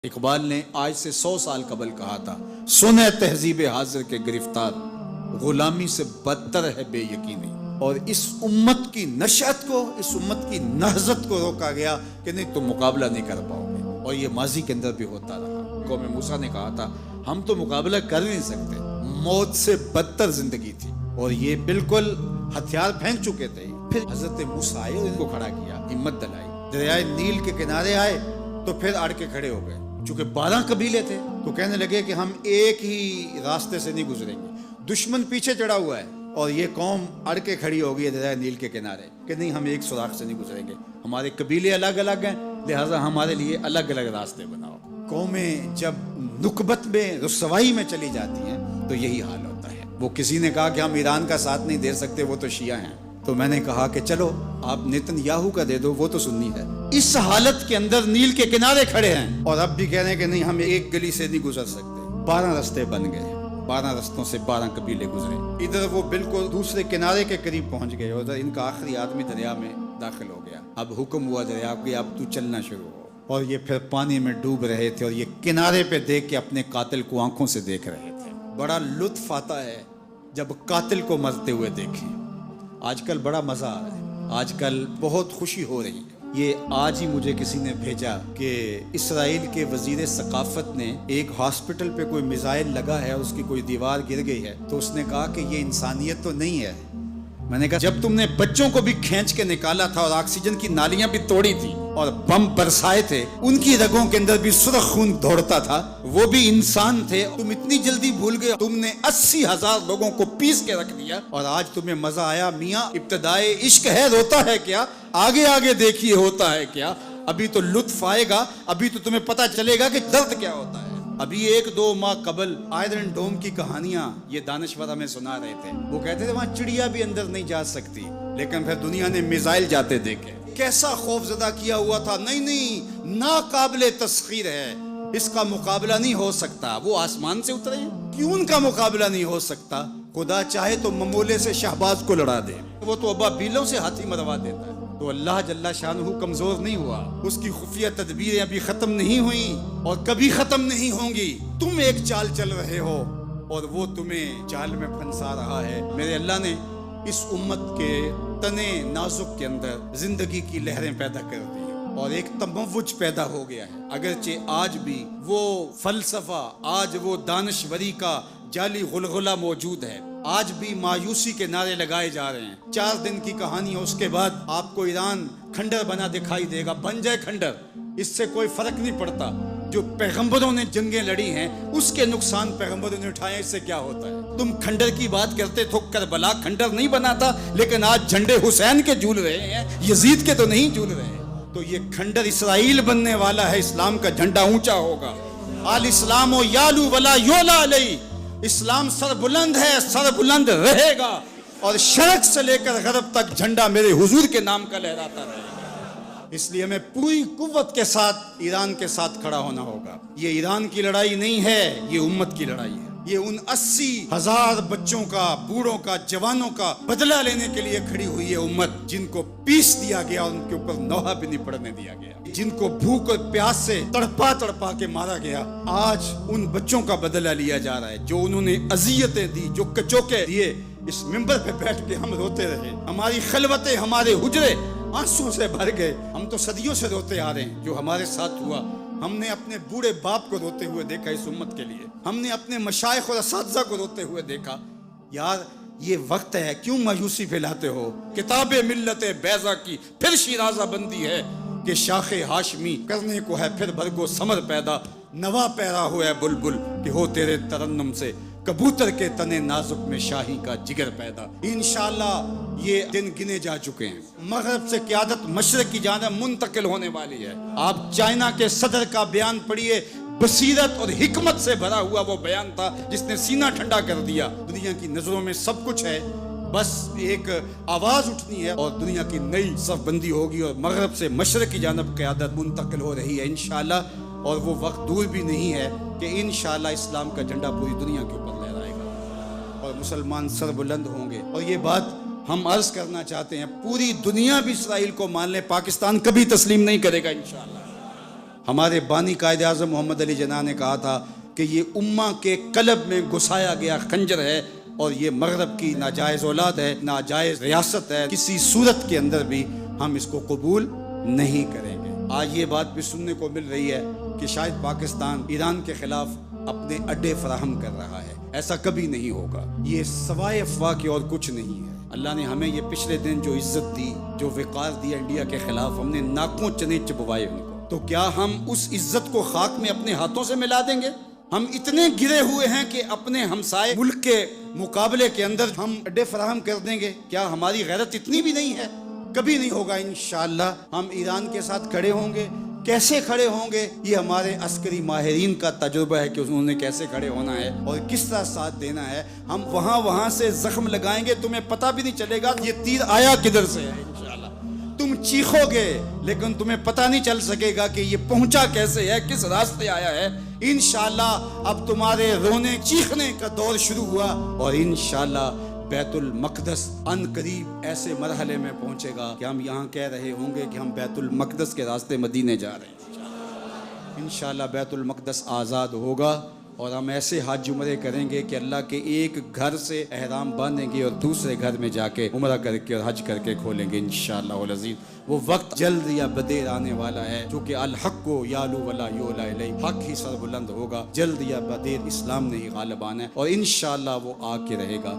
اقبال نے آج سے 100 سال قبل کہا تھا، سنے تہذیب حاضر کے گرفتار، غلامی سے بدتر ہے بے یقینی۔ اور اس امت کی نشأت کو، اس امت کی نہضت کو روکا گیا کہ نہیں تم مقابلہ نہیں کر پاؤ گے، اور یہ ماضی کے اندر بھی ہوتا رہا۔ قوم موسیٰ نے کہا تھا ہم تو مقابلہ کر نہیں سکتے، موت سے بدتر زندگی تھی، اور یہ بالکل ہتھیار پھینک چکے تھے۔ پھر حضرت موسیٰ آئے اور ان کو کھڑا کیا، ہمت دلائی، دریائے نیل کے کنارے آئے تو پھر اڑ کے کھڑے ہو گئے۔ چونکہ 12 قبیلے تھے تو کہنے لگے کہ ہم ایک ہی راستے سے نہیں گزریں گے، دشمن پیچھے چڑھا ہوا ہے اور یہ قوم اڑ کے کھڑی ہوگی ہے دریائے نیل کے کنارے کہ نہیں ہم ایک سوراخ سے نہیں گزریں گے، ہمارے قبیلے الگ الگ ہیں، لہٰذا ہمارے لیے الگ الگ راستے بناؤ۔ قومیں جب نکبت میں، رسوائی میں چلی جاتی ہیں تو یہی حال ہوتا ہے۔ وہ کسی نے کہا کہ ہم ایران کا ساتھ نہیں دے سکتے، وہ تو شیعہ ہیں، تو میں نے کہا کہ چلو آپ نیتن یاہو کا دے دو، وہ تو سنی ہے۔ اس حالت کے اندر نیل کے کنارے کھڑے ہیں اور اب بھی کہہ رہے ہیں کہ نہیں ہم ایک گلی سے نہیں گزر سکتے۔ 12 رستے بن گئے، 12 رستوں سے 12 قبیلے گزرے، ادھر وہ بالکل دوسرے کنارے کے قریب پہنچ گئے، ادھر ان کا آخری آدمی دریا میں داخل ہو گیا۔ اب حکم ہوا دریا کہ اب تو چلنا شروع ہو، اور یہ پھر پانی میں ڈوب رہے تھے اور یہ کنارے پہ دیکھ کے اپنے قاتل کو آنکھوں سے دیکھ رہے تھے۔ بڑا لطف آتا ہے جب قاتل کو مرتے ہوئے دیکھیں۔ آج کل بڑا مزہ آ رہا ہے، آج کل بہت خوشی ہو رہی ہے۔ یہ آج ہی مجھے کسی نے بھیجا کہ اسرائیل کے وزیر ثقافت نے ایک ہاسپٹل پہ کوئی میزائل لگا ہے اور اس کی کوئی دیوار گر گئی ہے، تو اس نے کہا کہ یہ انسانیت تو نہیں ہے۔ میں نے کہا جب تم نے بچوں کو بھی کھینچ کے نکالا تھا اور آکسیجن کی نالیاں بھی توڑی تھی اور بم برسائے تھے، ان کی رگوں کے اندر بھی سرخ خون دوڑتا تھا، وہ بھی انسان تھے، تم اتنی جلدی بھول گئے؟ تم نے 80,000 لوگوں کو پیس کے رکھ دیا اور آج تمہیں مزہ آیا؟ میاں ابتدائے عشق ہے، روتا ہے کیا؟ آگے آگے دیکھیے ہوتا ہے کیا؟ ابھی تو لطف آئے گا، ابھی تو تمہیں پتہ چلے گا کہ درد کیا ہوتا ہے۔ ابھی 1-2 ماہ قبل آئرن ڈوم کی کہانیاں یہ دانشور ہمیں سنا رہے تھے۔ وہ کہتے تھے وہاں چڑیا بھی اندر نہیں جا سکتی، لیکن پھر دنیا نے میزائل جاتے دیکھے، کیسا خوف زدہ کیا ہوا تھا۔ نہیں ناقابل تسخیر ہے، اس کا مقابلہ نہیں ہو سکتا۔ وہ آسمان سے اترے ہیں، کیوں ان کا مقابلہ نہیں ہو سکتا؟ خدا چاہے تو ممولے سے شہباز کو لڑا دے، وہ تو ابابیلوں سے ہاتھی مروا دیتا ہے۔ تو اللہ جل شانہ کمزور نہیں ہوا، اس کی خفیہ تدبیریں ابھی ختم نہیں ہوئیں اور کبھی ختم نہیں ہوں گی۔ تم ایک چال چل رہے ہو اور وہ تمہیں چال میں پھنسا رہا ہے۔ میرے اللہ نے اس امت کے تنے نازک کے اندر زندگی کی لہریں پیدا کر دی اور ایک تموج پیدا ہو گیا ہے۔ اگرچہ آج بھی وہ فلسفہ، آج وہ دانشوری کا جعلی غلغلہ موجود ہے، آج بھی مایوسی کے نعرے لگائے جا رہے ہیں۔ 4 دن کی کہانی ہے، اس کے بعد آپ کو ایران کھنڈر بنا دکھائی دے گا، بن جائے کھنڈر، اس سے کوئی فرق نہیں پڑتا۔ جو پیغمبروں نے جنگیں لڑی ہیں اس کے نقصان پیغمبروں نے اٹھائے، اس سے کیا ہوتا ہے؟ تم کھنڈر کی بات کرتے تھو، کربلا کھنڈر نہیں بنا تھا، لیکن آج جھنڈے حسین کے جھول رہے ہیں، یزید کے تو نہیں جھول رہے ہیں۔ تو یہ کھنڈر اسرائیل بننے والا ہے، اسلام کا جھنڈا اونچا ہوگا۔ آل اسلام و یالو ولا یولا علیہ، اسلام سر بلند ہے، سر بلند رہے گا، اور شرق سے لے کر غرب تک جھنڈا میرے حضور کے نام کا لہراتا رہے گا۔ اس لیے ہمیں پوری قوت کے ساتھ ایران کے ساتھ کھڑا ہونا ہوگا۔ یہ ایران کی لڑائی نہیں ہے، یہ امت کی لڑائی ہے۔ یہ ان 80,000 بچوں کا، بوڑھوں کا، جوانوں کا بدلہ لینے کے لیے کھڑی ہوئی ہے امت، جن کو پیس دیا گیا اور ان کے اوپر نوحہ بھی نہیں پڑنے دیا گیا، جن کو بھوک اور پیاس سے تڑپا تڑپا کے مارا گیا۔ آج ان بچوں کا بدلہ لیا جا رہا ہے جو انہوں نے اذیتیں دی، جو کچوکے دیے۔ اس ممبر پہ بیٹھ کے ہم روتے رہے، ہماری خلوتیں، ہمارے حجرے آنسوں سے بھر گئے۔ ہم تو صدیوں سے روتے آ رہے ہیں جو ہمارے ساتھ ہوا۔ ہم نے اپنے بوڑھے باپ کو روتے ہوئے دیکھا اس امت کے لیے، ہم نے اپنے مشائخ اور اساتذہ کو روتے ہوئے دیکھا۔ یار یہ وقت ہے، کیوں مایوسی پھیلاتے ہو؟ کتاب ملت بیضا کی پھر شیرازہ بندی ہے کہ شاخ ہاشمی کرنے کو ہے پھر بھرگو ثمر پیدا، نوا پیرا ہوا ہے بلبل کہ ہو تیرے ترنم سے کبوتر کے تنے نازک میں شاہی کا جگر پیدا۔ انشاءاللہ یہ دن گنے جا چکے ہیں، مغرب سے قیادت مشرق کی جانب منتقل ہونے والی ہے۔ آپ چائنا کے صدر کا بیان پڑھیے، بصیرت اور حکمت سے بھرا ہوا وہ بیان تھا جس نے سینہ ٹھنڈا کر دیا۔ دنیا کی نظروں میں سب کچھ ہے، بس ایک آواز اٹھنی ہے اور دنیا کی نئی صف بندی ہوگی اور مغرب سے مشرق کی جانب قیادت منتقل ہو رہی ہے انشاءاللہ۔ اور وہ وقت دور بھی نہیں ہے کہ انشاءاللہ اسلام کا جھنڈا پوری دنیا کے اوپر لہرائے گا اور مسلمان سر بلند ہوں گے۔ اور یہ بات ہم عرض کرنا چاہتے ہیں، پوری دنیا بھی اسرائیل کو مان لے، پاکستان کبھی تسلیم نہیں کرے گا انشاءاللہ۔ ہمارے بانی قائد اعظم محمد علی جناح نے کہا تھا کہ یہ امہ کے قلب میں گھسایا گیا خنجر ہے اور یہ مغرب کی ناجائز اولاد ہے، ناجائز ریاست ہے، کسی صورت کے اندر بھی ہم اس کو قبول نہیں کریں گے۔ آج یہ بات بھی سننے کو مل رہی ہے کہ شاید پاکستان ایران کے خلاف اپنے اڈے فراہم کر رہا ہے، ایسا کبھی نہیں ہوگا، یہ سوائے افواہ کے اور کچھ نہیں ہے۔ اللہ نے ہمیں یہ پچھلے دن جو عزت دی، جو وقار دیا انڈیا کے خلاف، ہم نے ناکوں چنے چبوائے ان کو، تو کیا ہم اس عزت کو خاک میں اپنے ہاتھوں سے ملا دیں گے؟ ہم اتنے گرے ہوئے ہیں کہ اپنے ہمسائے ملک کے مقابلے کے اندر ہم اڈے فراہم کر دیں گے؟ کیا ہماری غیرت اتنی بھی نہیں ہے؟ کبھی نہیں ہوگا انشاءاللہ۔ ہم ایران کے ساتھ کھڑے ہوں گے۔ کیسے کھڑے ہوں گے یہ ہمارے عسکری ماہرین کا تجربہ ہے کہ انہوں نے کیسے کھڑے ہونا ہے اور کس طرح ساتھ دینا ہے۔ ہم وہاں سے زخم لگائیں گے، تمہیں پتہ بھی نہیں چلے گا یہ تیر آیا کدھر سے ہے انشاءاللہ۔ تم چیخو گے لیکن تمہیں پتہ نہیں چل سکے گا کہ یہ پہنچا کیسے ہے، کس راستے آیا ہے۔ انشاءاللہ اب تمہارے رونے چیخنے کا دور شروع ہوا اور انشاءاللہ بیت المقدس ان قریب ایسے مرحلے میں پہنچے گا کہ ہم یہاں کہہ رہے ہوں گے کہ ہم بیت المقدس کے راستے مدینے جا رہے ہیں۔ انشاءاللہ بیت المقدس آزاد ہوگا اور ہم ایسے حج عمرے کریں گے کہ اللہ کے ایک گھر سے احرام باندھیں گے اور دوسرے گھر میں جا کے عمرہ کر کے اور حج کر کے کھولیں گے انشاءاللہ العزیز۔ وہ وقت جلد یا بدیر آنے والا ہے چونکہ الحق کو یالو ولا یولا الیہ، حق ہی سر بلند ہوگا، جلد یا بدیر اسلام نے ہی غالب آنا ہے اور انشاءاللہ وہ آ کے رہے گا۔